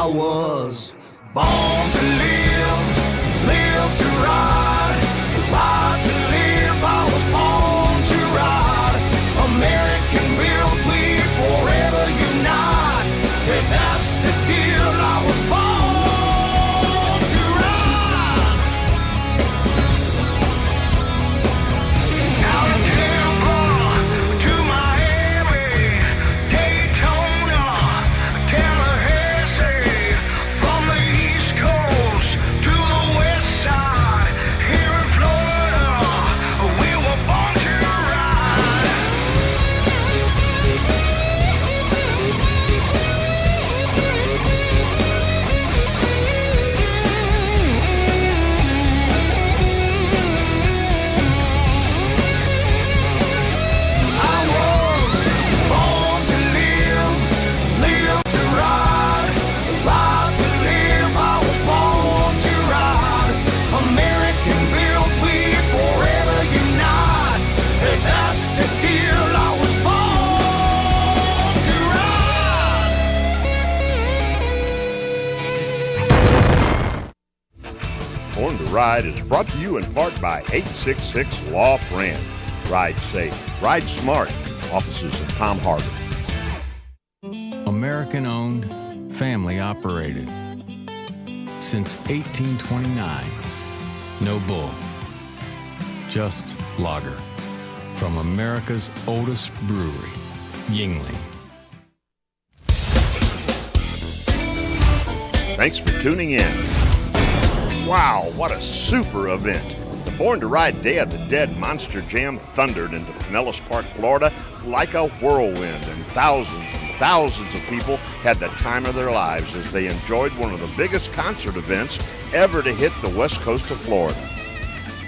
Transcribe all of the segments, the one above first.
was born to live, live to ride, ride to live. I was born to ride. American built, we forever unite. If that's the deal, I was born to ride. Out of Tampa to Miami, Daytona, Tallahassee, from the East Coast to the West Side, here in Florida, we were born to ride. I was born to live, live to ride, ride to live. I was born to ride. American built, we forever unite. If that's the deal, I was born to ride. Born to Ride is brought to you in part by 866 Law Friend. Ride safe, ride smart. Offices in Palm Harbor. American owned, family operated. Since 1829, no bull, just lager. From America's oldest brewery, Yingling. Thanks for tuning in. Wow, what a super event. The Born to Ride Day of the Dead Monster Jam thundered into Pinellas Park, Florida like a whirlwind, and thousands of people had the time of their lives as they enjoyed one of the biggest concert events ever to hit the west coast of Florida.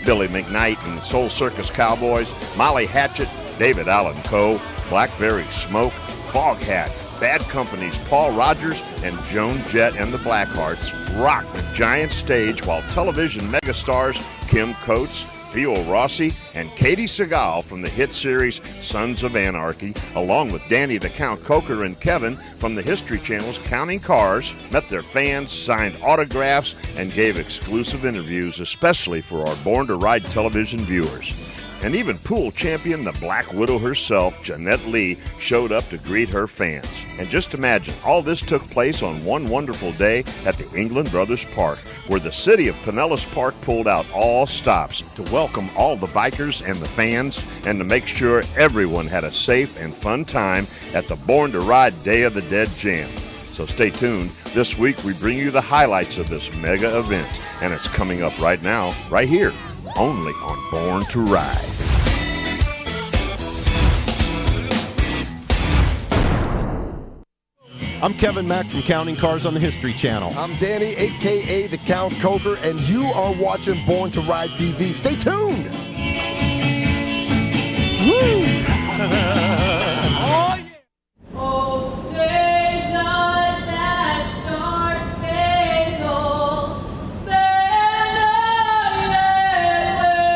Billy McKnight and the Soul Circus Cowboys, Molly Hatchet, David Allen Coe, Blackberry Smoke, Foghat, Bad Company's Paul Rogers, and Joan Jett and the Blackhearts rocked the giant stage while television megastars Kim Coates, Theo Rossi, and Katie Seagal from the hit series Sons of Anarchy, along with Danny the Count Coker and Kevin from the History Channel's Counting Cars, met their fans, signed autographs, and gave exclusive interviews, especially for our Born to Ride television viewers. And even pool champion, the Black Widow herself, Jeanette Lee, showed up to greet her fans. And just imagine, all this took place on one wonderful day at the England Brothers Park, where the city of Pinellas Park pulled out all stops to welcome all the bikers and the fans and to make sure everyone had a safe and fun time at the Born to Ride Day of the Dead Jam. So stay tuned. This week we bring you the highlights of this mega event, and it's coming up right now, right here, only on Born to Ride. I'm Kevin Mack from Counting Cars on the History Channel. I'm Danny, a.k.a. the Count Coker, and you are watching Born to Ride TV. Stay tuned! Woo! Oh, yeah! Oh, say does that star-spangled banner yet wave?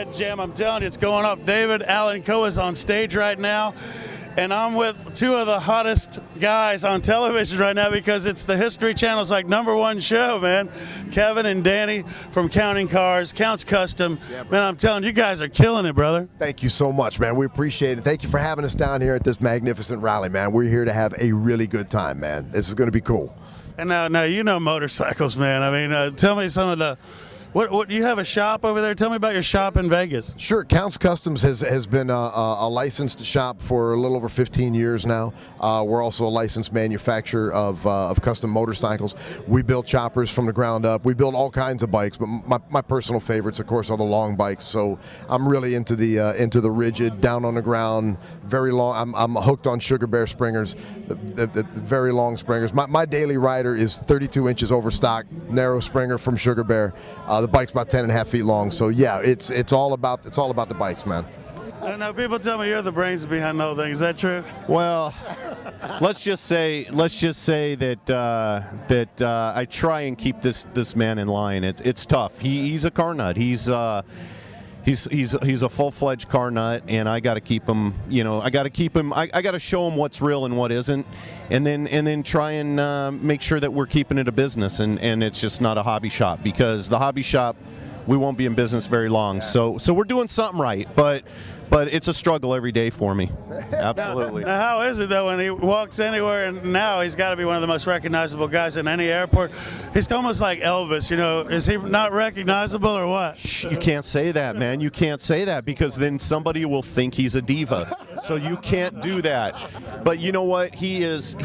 Dead Jam. I'm telling you, it's going off. David Allen Coe is on stage right now, and I'm with two of the hottest guys on television right now because it's the History Channel's like #1 show, man. Kevin and Danny from Counting Cars, Counts Custom. Man, I'm telling you, you guys are killing it, brother. Thank you so much, man. We appreciate it. Thank you for having us down here at this magnificent rally, man. We're here to have a really good time, man. This is going to be cool. And now you know motorcycles, man. I mean, tell me some of the. What you have a shop over there? Tell me about your shop in Vegas. Sure. Counts Customs has been a licensed shop for a little over 15 years now. We're also a licensed manufacturer of custom motorcycles. We build choppers from the ground up. We build all kinds of bikes, but my personal favorites, of course, are the long bikes. So I'm really into the rigid, down on the ground, very long. I'm hooked on Sugar Bear springers, the very long springers. My daily rider is 32 inches over stock, narrow springer from Sugar Bear. The bike's about 10.5 feet long, so yeah, it's all about the bikes, man. Now people tell me you're the brains behind the whole thing. Is that true? Well, let's just say that I try and keep this man in line. It's tough. He's a car nut. He's a full-fledged car nut, and I got to keep him. I got to show him what's real and what isn't, and then try and make sure that we're keeping it a business, and it's just not a hobby shop, because the hobby shop, we won't be in business very long. So we're doing something right, but it's a struggle every day for me. Absolutely. Now, how is it, though, when he walks anywhere, and now he's got to be one of the most recognizable guys in any airport? He's almost like Elvis, Is he not recognizable or what? You can't say that, man. You can't say that, because then somebody will think he's a diva. So you can't do that. But you know what? He is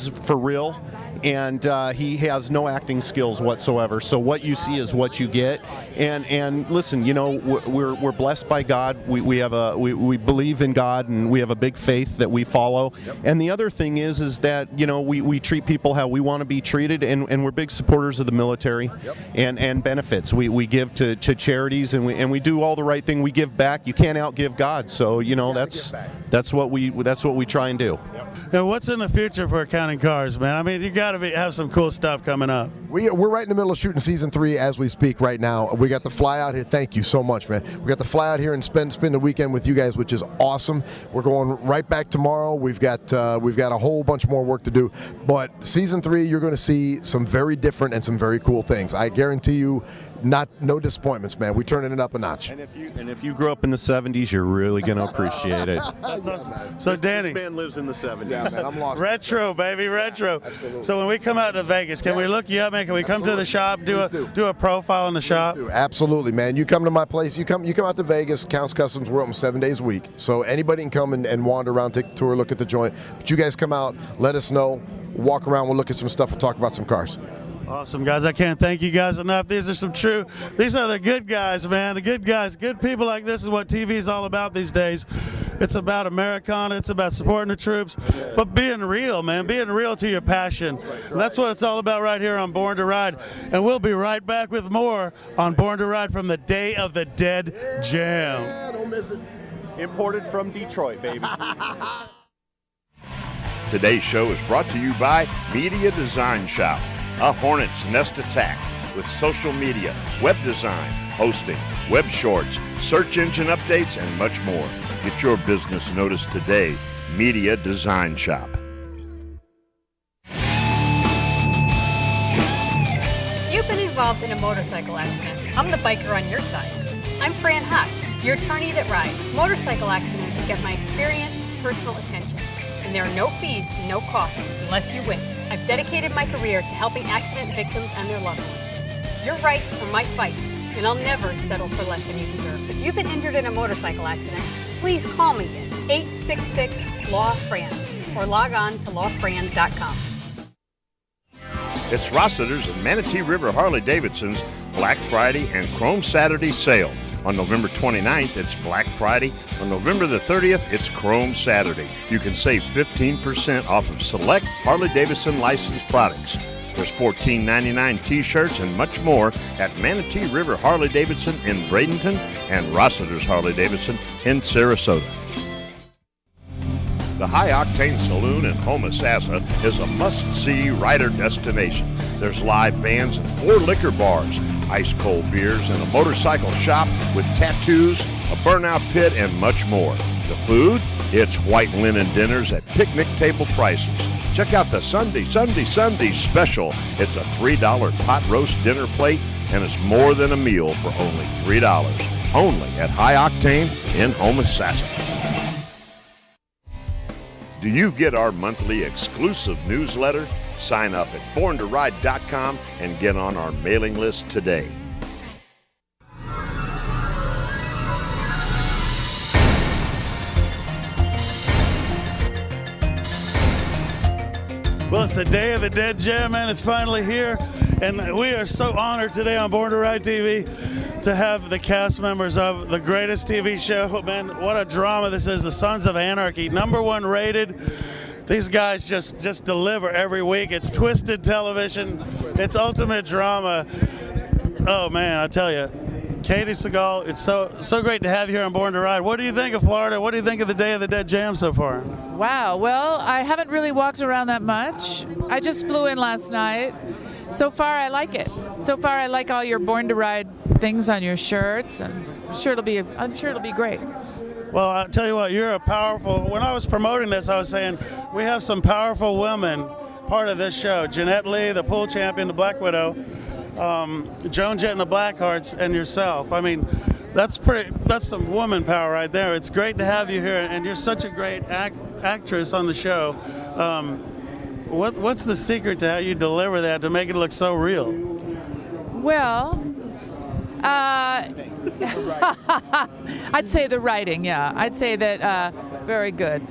for real. And he has no acting skills whatsoever. So what you see is what you get. And listen, we're blessed by God. We believe in God, and we have a big faith that we follow. Yep. And the other thing is that we treat people how we want to be treated, and we're big supporters of the military. Yep. and benefits. We give to charities, and we do all the right thing. We give back. You can't outgive God. So that's what we try and do. Yep. Now, what's in the future for Counting Cars, man? I mean, you got to have some cool stuff coming up. We're right in the middle of shooting season 3 as we speak right now. We got the fly out here. Thank you so much, man. We got the fly out here and spend the weekend with you guys, which is awesome. We're going right back tomorrow. We've got a whole bunch more work to do. But season 3, you're going to see some very different and some very cool things. I guarantee you, no disappointments, man. We're turning it up a notch. And if you grew up in the 70s, you're really going to appreciate it. That's awesome. So Danny, this man lives in the 70s. Yeah, man, I'm lost. Retro, baby, retro. Absolutely. So when we come out to Vegas, can we look you up, man? Can we come to the shop, do a profile in the shop? Absolutely, man. You come to my place. You come out to Vegas. Counts Customs. We're open 7 days a week, so anybody can come and wander around, take a tour, look at the joint. But you guys come out, let us know, walk around, we'll look at some stuff, we'll talk about some cars. Awesome, guys. I can't thank you guys enough. These are these are the good guys, man. The good guys. Good people like this is what TV is all about these days. It's about Americana. It's about supporting the troops. But being real, man. Being real to your passion. That's what it's all about right here on Born to Ride. And we'll be right back with more on Born to Ride from the Day of the Dead Jam. Yeah, don't miss it. Imported from Detroit, baby. Today's show is brought to you by Media Design Shop, a hornet's nest attack with social media, web design, hosting, web shorts, search engine updates, and much more. Get your business noticed today. Media Design Shop. You've been involved in a motorcycle accident. I'm the biker on your side. I'm Fran Hosh, your attorney that rides. Motorcycle accidents get my experience, personal attention. And there are no fees, no costs, unless you win. I've dedicated my career to helping accident victims and their loved ones. Your rights are my fight, and I'll never settle for less than you deserve. If you've been injured in a motorcycle accident, please call me at 866-LAW-FRAN or log on to lawfran.com. It's Rossiter's and Manatee River Harley-Davidson's Black Friday and Chrome Saturday sale. On November 29th, it's Black Friday. On November the 30th, it's Chrome Saturday. You can save 15% off of select Harley-Davidson licensed products. There's $14.99 t-shirts and much more at Manatee River Harley-Davidson in Bradenton and Rossiter's Harley-Davidson in Sarasota. The High Octane Saloon in Homosassa is a must-see rider destination. There's live bands and 4 liquor bars, ice-cold beers, and a motorcycle shop with tattoos, a burnout pit, and much more. The food? It's white linen dinners at picnic table prices. Check out the Sunday special. It's a $3 pot roast dinner plate, and it's more than a meal for only $3. Only at High Octane in Homosassa. Do you get our monthly exclusive newsletter? Sign up at borntoride.com and get on our mailing list today. Well, it's the Day of the Dead Jam, man. It's finally here, and we are so honored today on Born to Ride TV to have the cast members of the greatest TV show. Man, what a drama this is, the Sons of Anarchy, #1 rated. These guys just deliver every week. It's twisted television. It's ultimate drama. Oh, man, I tell you. Katie Segal, it's so great to have you here on Born to Ride. What do you think of Florida? What do you think of the Day of the Dead Jam so far? Wow, well, I haven't really walked around that much. I just flew in last night. So far, I like it. So far, I like all your Born to Ride things on your shirts, and I'm sure it'll be great. Well, I'll tell you what, you're a powerful, when I was promoting this, I was saying we have some powerful women part of this show. Jeanette Lee, the pool champion, the Black Widow, Joan Jett and the Blackhearts, and yourself. I mean, that's some woman power right there. It's great to have you here, and you're such a great actress on the show. What's the secret to how you deliver that to make it look so real? Well, I'd say the writing, yeah. I'd say that very good.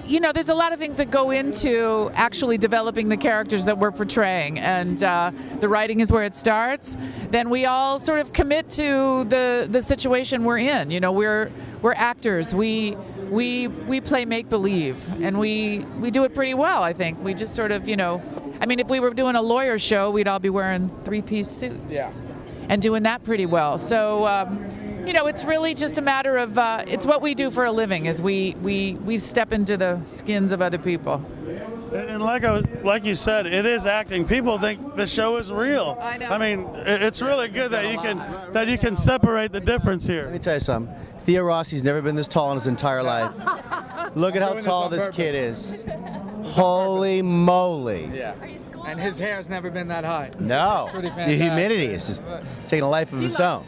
You know, there's a lot of things that go into actually developing the characters that we're portraying, and the writing is where it starts. Then we all sort of commit to the situation we're in. You know, we're actors. We play make believe, and we do it pretty well. I think we just sort of, you know, I mean, if we were doing a lawyer show, we'd all be wearing 3-piece suits. Yeah. And doing that pretty well. So. You know, it's really just a matter of, it's what we do for a living, is we step into the skins of other people. And like you said, it is acting. People think the show is real. I know. I mean, it's really good that you can separate the difference here. Let me tell you something. Theo Rossi's never been this tall in his entire life. Look at how tall this kid is. Holy moly. Yeah. And his hair's never been that high. No. It's pretty The fantastic. humidity is just taking a life of its own.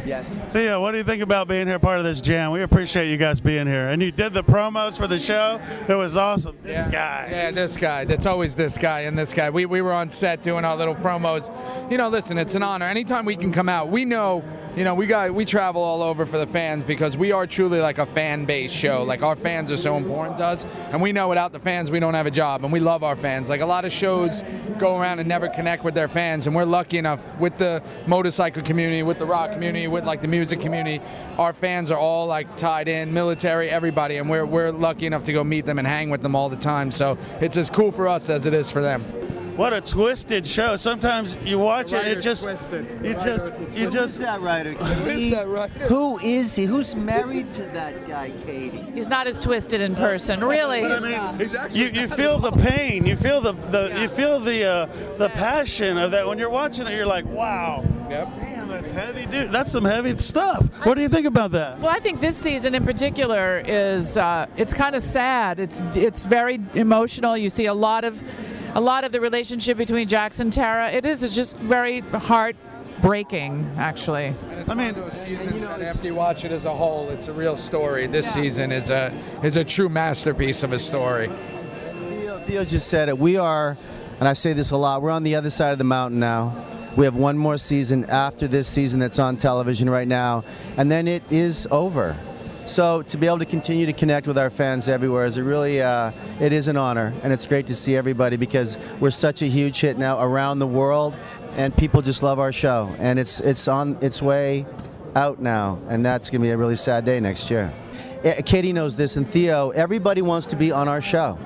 Yes. Theo, what do you think about being here part of this jam? We appreciate you guys being here. And you did the promos for the show. It was awesome. This guy. Yeah, this guy. That's always this guy and this guy. We were on set doing our little promos. You know, listen, it's an honor. Anytime we can come out, we know, you know, we travel all over for the fans because we are truly like a fan-based show. Like, our fans are so important to us. And we know without the fans, we don't have a job. And we love our fans. Like, a lot of shows go around and never connect with their fans. And we're lucky enough with the motorcycle community, with the rock community, with like the music community, our fans are all like tied in, military, everybody, and we're lucky enough to go meet them and hang with them all the time. So it's as cool for us as it is for them. What a twisted show. Sometimes you watch it, it just, Who's that writer, Katie? that writer? Who is he? Who's married to that guy, Katie? He's not as twisted in person, really. But I mean, you feel the pain, you feel the passion of that. When you're watching it, you're like, wow, Yep. damn, that's heavy, dude. That's some heavy stuff. What do you think about that? Well, I think this season in particular is it's kind of sad. It's very emotional. You see a lot of the relationship between Jax and Tara. It's just very heartbreaking, actually. And it's one of those seasons that after you watch it as a whole, it's a real story. This season is a true masterpiece of a story. Theo just said it. We are, and I say this a lot, we're on the other side of the mountain now. We have one more season after this season that's on television right now, and then it is over. So to be able to continue to connect with our fans everywhere is it is an honor, and it's great to see everybody because we're such a huge hit now around the world, and people just love our show, and it's on its way out now, and that's going to be a really sad day next year. Katie knows this, and Theo, everybody wants to be on our show.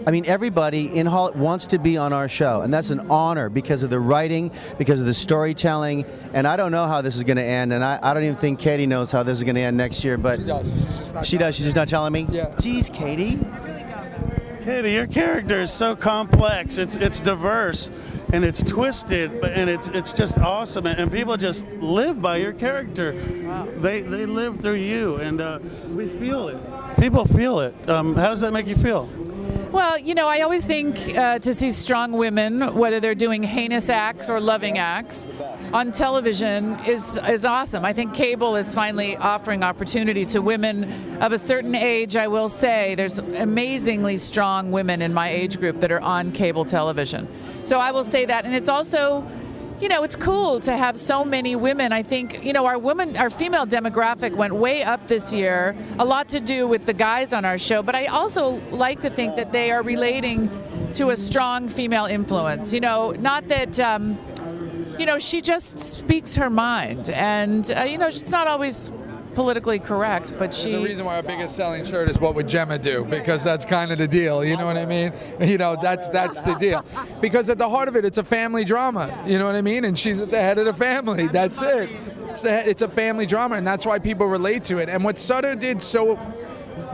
I mean, everybody in Hollywood wants to be on our show, and that's an honor because of the writing, because of the storytelling, and I don't know how this is going to end, and I don't even think Katie knows how this is going to end next year, but She does. She's just not telling me? Yeah. Jeez, Katie. Katie, your character is so complex. It's diverse. and it's twisted, and it's just awesome, and people just live by your character. Wow. They live through you, and we feel it. People feel it. How does that make you feel? Well, you know, I always think to see strong women, whether they're doing heinous acts or loving acts, on television is awesome. I think cable is finally offering opportunity to women of a certain age. I will say there's amazingly strong women in my age group that are on cable television. So I will say that. And it's also, you know, it's cool to have so many women. I think, you know, our female demographic went way up this year, a lot to do with the guys on our show, but I also like to think that they are relating to a strong female influence. You know, not that, you know, she just speaks her mind, and, you know, she's not always politically correct, but she... There's a reason why our biggest selling shirt is What Would Gemma Do? Because that's kind of the deal, you know what I mean? You know, that's the deal. Because at the heart of it, it's a family drama, you know what I mean? And she's at the head of the family, that's it. It's a family drama, and that's why people relate to it. And what Sutter did so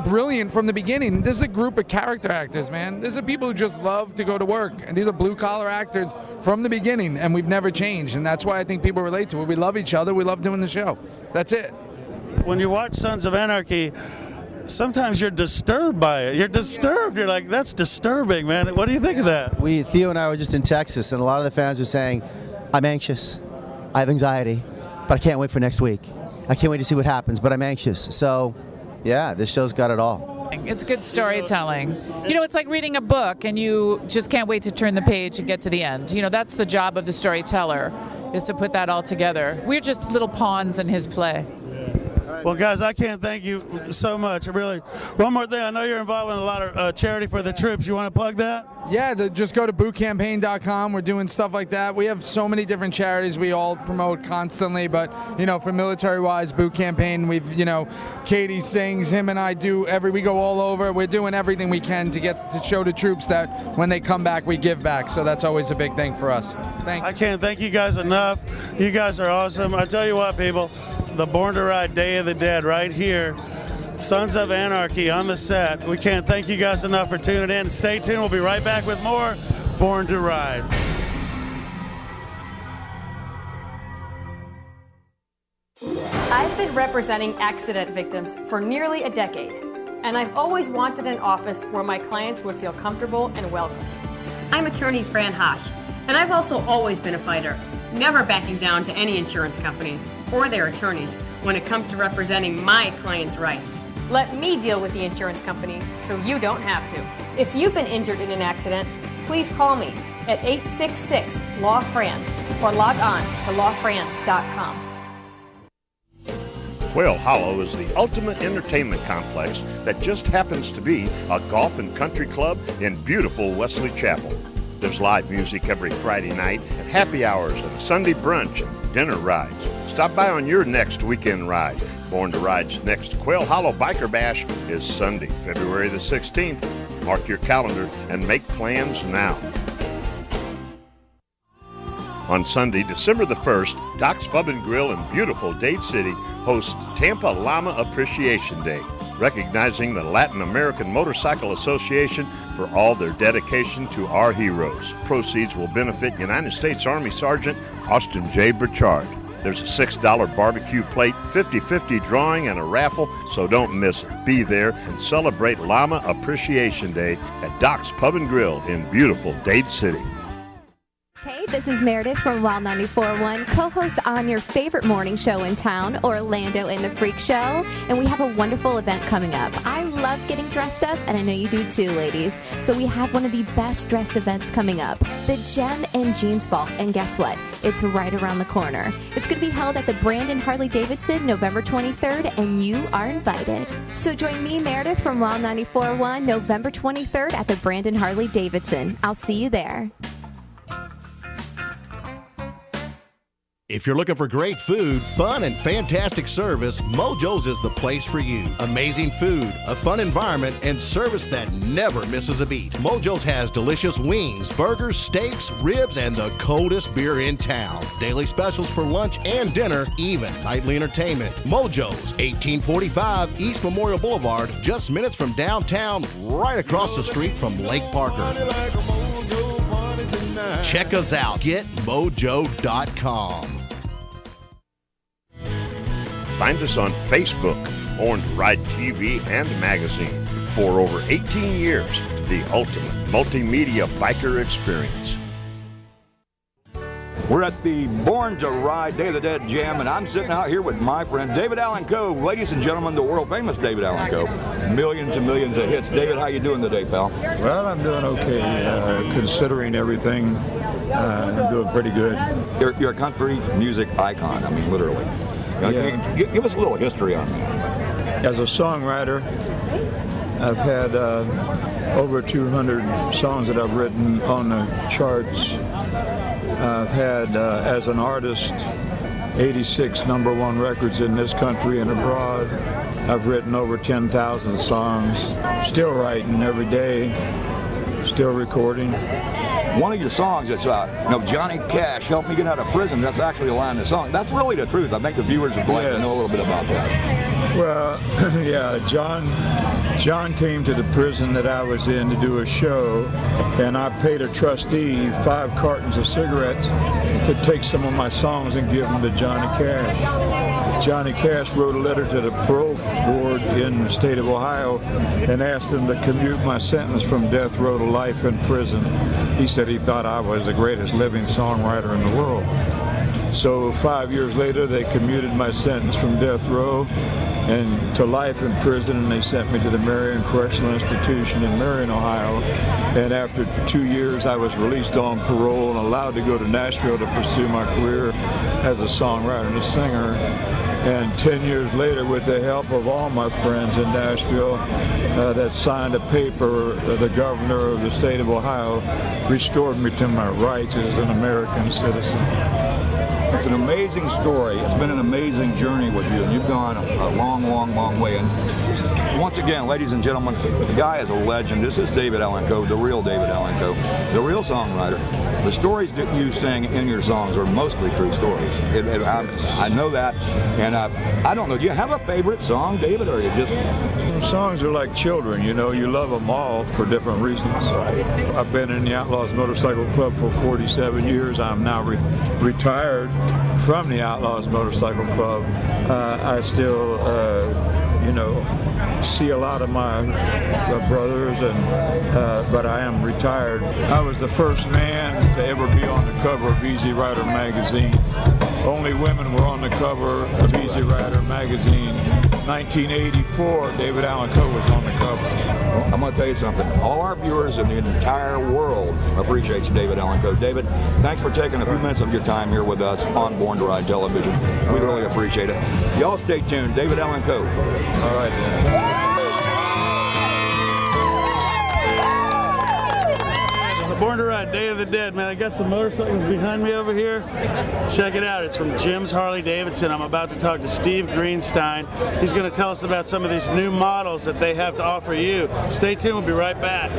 brilliant from the beginning, this is a group of character actors, man. These are people who just love to go to work, and these are blue-collar actors from the beginning, and we've never changed, and that's why I think people relate to it. We love each other, we love doing the show. That's it. When you watch Sons of Anarchy, sometimes you're disturbed by it. You're disturbed. You're like, that's disturbing, man. What do you think of that? Theo and I were just in Texas, and a lot of the fans were saying, I'm anxious, I have anxiety, but I can't wait for next week. I can't wait to see what happens, but I'm anxious. So, yeah, this show's got it all. It's good storytelling. You know, it's like reading a book, and you just can't wait to turn the page and get to the end. You know, that's the job of the storyteller, is to put that all together. We're just little pawns in his play. Well, guys, I can't thank you so much. Really. One more thing. I know you're involved in a lot of charity for the troops. You want to plug that? Yeah, just go to bootcampaign.com. We're doing stuff like that. We have so many different charities we all promote constantly, but, you know, for military-wise, Boot Campaign, we've, you know, Katie sings, him and I do we go all over. We're doing everything we can to show the troops that when they come back, we give back. So that's always a big thing for us. Thank you. I can't thank you guys enough. You guys are awesome. I tell you what, people, the Born to Ride Day of the Dead right here. Sons of Anarchy on the set. We can't thank you guys enough for tuning in. Stay tuned. We'll be right back with more Born to Ride. I've been representing accident victims for nearly a decade, and I've always wanted an office where my clients would feel comfortable and welcome. I'm attorney Fran Hosch, and I've also always been a fighter, never backing down to any insurance company or their attorneys when it comes to representing my clients' rights. Let me deal with the insurance company so you don't have to. If you've been injured in an accident, please call me at 866-LAW-FRAN or log on to lawfran.com. Quail Hollow is the ultimate entertainment complex that just happens to be a golf and country club in beautiful Wesley Chapel. There's live music every Friday night and happy hours and a Sunday brunch and dinner rides. Stop by on your next weekend ride. Born to Ride's next Quail Hollow Biker Bash is Sunday, February the 16th. Mark your calendar and make plans now. On Sunday, December the 1st, Doc's Pub and Grill in beautiful Dade City hosts Tampa Llama Appreciation Day, recognizing the Latin American Motorcycle Association for all their dedication to our heroes. Proceeds will benefit United States Army Sergeant Austin J. Burchard. There's a $6 barbecue plate, 50-50 drawing, and a raffle, so don't miss it. Be there and celebrate Llama Appreciation Day at Doc's Pub and Grill in beautiful Dade City. Hey, this is Meredith from Wild 94.1, co-host on your favorite morning show in town, Orlando and the Freak Show, and we have a wonderful event coming up. I love getting dressed up, and I know you do too, ladies. So we have one of the best dressed events coming up, the Gem and Jeans Ball, and guess what? It's right around the corner. It's going to be held at the Brandon Harley-Davidson, November 23rd, and you are invited. So join me, Meredith from Wild 94.1, November 23rd at the Brandon Harley-Davidson. I'll see you there. If you're looking for great food, fun, and fantastic service, Mojo's is the place for you. Amazing food, a fun environment, and service that never misses a beat. Mojo's has delicious wings, burgers, steaks, ribs, and the coldest beer in town. Daily specials for lunch and dinner, even nightly entertainment. Mojo's, 1845 East Memorial Boulevard, just minutes from downtown, right across the street from Lake Parker. Check us out. GetMojo.com. Find us on Facebook, Born to Ride TV and magazine. For over 18 years, the ultimate multimedia biker experience. We're at the Born to Ride Day of the Dead Jam, and I'm sitting out here with my friend David Allan Coe. Ladies and gentlemen, the world famous David Allan Coe. Millions and millions of hits. David, how you doing today, pal? Well, I'm doing okay, considering everything. I'm doing pretty good. You're a country music icon, I mean, literally. Yeah. Give us a little history on that. As a songwriter, I've had over 200 songs that I've written on the charts. I've had, as an artist, 86 #1 records in this country and abroad. I've written over 10,000 songs. Still writing every day. Still recording. One of your songs that's Johnny Cash, help me get out of prison. That's actually a line in the song. That's really the truth. I think the viewers would like to know a little bit about that. Well, yeah, John came to the prison that I was in to do a show, and I paid a trustee 5 cartons of cigarettes to take some of my songs and give them to Johnny Cash. Johnny Cash wrote a letter to the parole board in the state of Ohio and asked them to commute my sentence from death row to life in prison. He said he thought I was the greatest living songwriter in the world. So 5 years later, they commuted my sentence from death row and to life in prison, and they sent me to the Marion Correctional Institution in Marion, Ohio. And after 2 years, I was released on parole and allowed to go to Nashville to pursue my career as a songwriter and a singer. And 10 years later, with the help of all my friends in Nashville that signed a paper, the governor of the state of Ohio restored me to my rights as an American citizen. It's an amazing story. It's been an amazing journey with you, and you've gone a long, long, long way. And once again, ladies and gentlemen, the guy is a legend. This is David Allan Coe, the real David Allan Coe, the real songwriter. The stories that you sing in your songs are mostly true stories. I know that, and I don't know. Do you have a favorite song, David, or you just... Some songs are like children, you know. You love them all for different reasons. I've been in the Outlaws Motorcycle Club for 47 years. I'm now retired from the Outlaws Motorcycle Club. I still, see a lot of my brothers, but I am retired. I was the first man to ever be on the cover of Easy Rider magazine. Only women were on the cover of Easy Rider magazine. 1984, David Allan Coe was on the cover. Well, I'm going to tell you something. All our viewers in the entire world appreciates David Allan Coe. David, thanks for taking a few minutes of your time here with us on Born to Ride Television. We really appreciate it. Y'all stay tuned. David Allan Coe. All right, then. Born to Ride, Day of the Dead, man. I got some motorcycles behind me over here. Check it out. It's from Jim's Harley Davidson. I'm about to talk to Steve Greenstein. He's going to tell us about some of these new models that they have to offer you. Stay tuned. We'll be right back.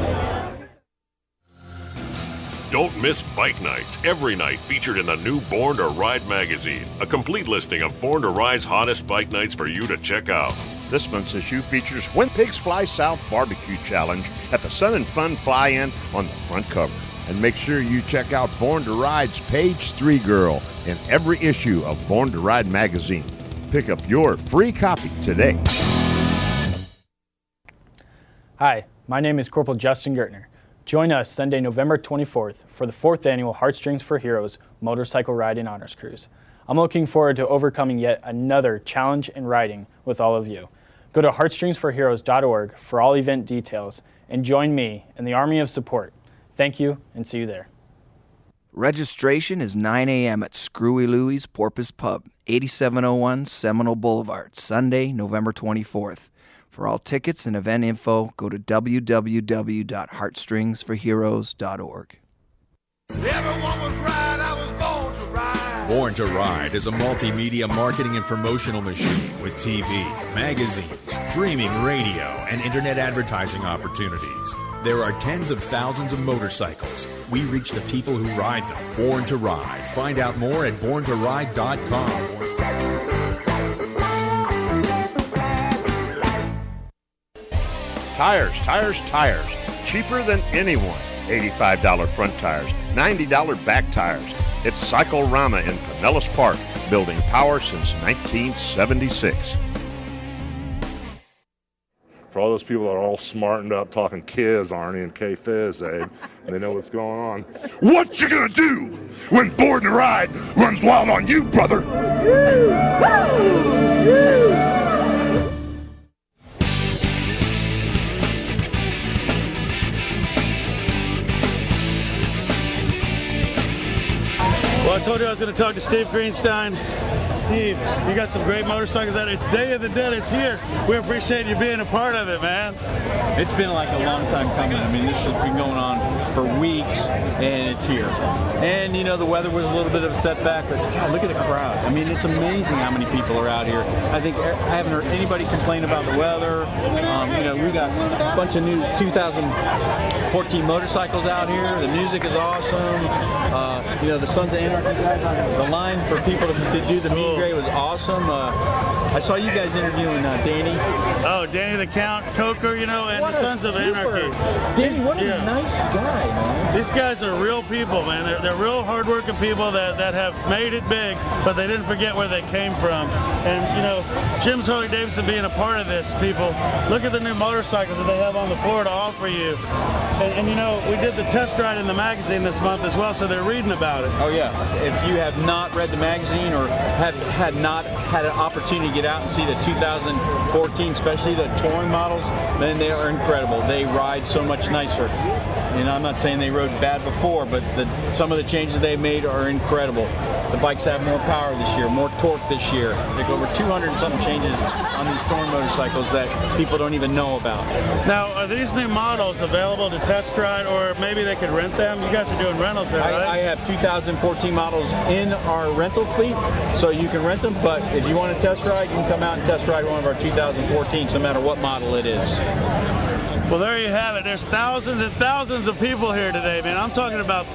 Don't miss Bike Nights, every night featured in the new Born to Ride magazine. A complete listing of Born to Ride's hottest bike nights for you to check out. This month's issue features When Pigs Fly South Barbecue Challenge at the Sun and Fun Fly-In on the front cover. And make sure you check out Born to Ride's Page 3 Girl in every issue of Born to Ride magazine. Pick up your free copy today. Hi, my name is Corporal Justin Gertner. Join us Sunday, November 24th for the 4th Annual Heartstrings for Heroes Motorcycle Riding Honors Cruise. I'm looking forward to overcoming yet another challenge in riding with all of you. Go to heartstringsforheroes.org for all event details and join me in the army of support. Thank you, and see you there. Registration is 9 a.m. at Screwy Louie's Porpoise Pub, 8701 Seminole Boulevard, Sunday, November 24th. For all tickets and event info, go to www.heartstringsforheroes.org. Everyone was right, I was born to ride. Born to Ride is a multimedia marketing and promotional machine with TV, magazines, streaming radio, and internet advertising opportunities. There are tens of thousands of motorcycles. We reach the people who ride them. Born to Ride. Find out more at borntoride.com. Tires. Cheaper than anyone. $85 front tires, $90 back tires. It's Cycle-Rama in Pinellas Park, building power since 1976. For all those people that are all smartened up talking Kiz, Arnie, and K-Fizz, Abe, and they know what's going on. What you gonna do when Board and Ride runs wild on you, brother? Well, I told you I was going to talk to Steve Greenstein. Steve, you got some great motorcycles out. It's Day of the Dead. It's here. We appreciate you being a part of it, man. It's been like a long time coming. I mean, this has been going on for weeks, and it's here. And, you know, the weather was a little bit of a setback, but God, look at the crowd. I mean, it's amazing how many people are out here. I think I haven't heard anybody complain about the weather. You know, we've got a bunch of new 2014 motorcycles out here. The music is awesome. You know, the Sons of Anarchy guys, the line for people to do the meet and greet was awesome. I saw you guys interviewing Danny. Oh, Danny the Count, Coker, you know, and the Sons of Anarchy. Danny, what a nice guy, man. These guys are real people, man. They're real hardworking people that have made it big, but they didn't forget where they came from. And, you know, Jim's Harley-Davidson being a part of this, people, look at the new motorcycles that they have on the floor to offer you. And you know, we did the test ride in the magazine this month as well, so they're reading about it. Oh, yeah. If you have not read the magazine or had not had an opportunity to get out and see the 2014, especially the touring models, then they are incredible. They ride so much nicer. And I'm not saying they rode bad before, but some of the changes they've made are incredible. The bikes have more power this year, more torque this year. There's over 200 and something changes on these touring motorcycles that people don't even know about. Now, are these new models available to test ride, or maybe they could rent them? You guys are doing rentals there, right? I have 2014 models in our rental fleet, so you can rent them, but if you want to test ride, you can come out and test ride one of our 2014s, no matter what model it is. Well, there you have it. There's thousands and thousands of people here today, man. I'm talking about,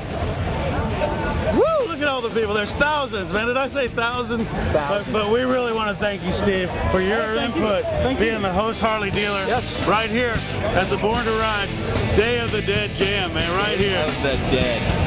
woo, look at all the people. There's thousands, man. Did I say thousands? But we really want to thank you, Steve, for your input, being the host Harley dealer right here at the Born to Ride Day of the Dead Jam, man, right here. Day of the Dead.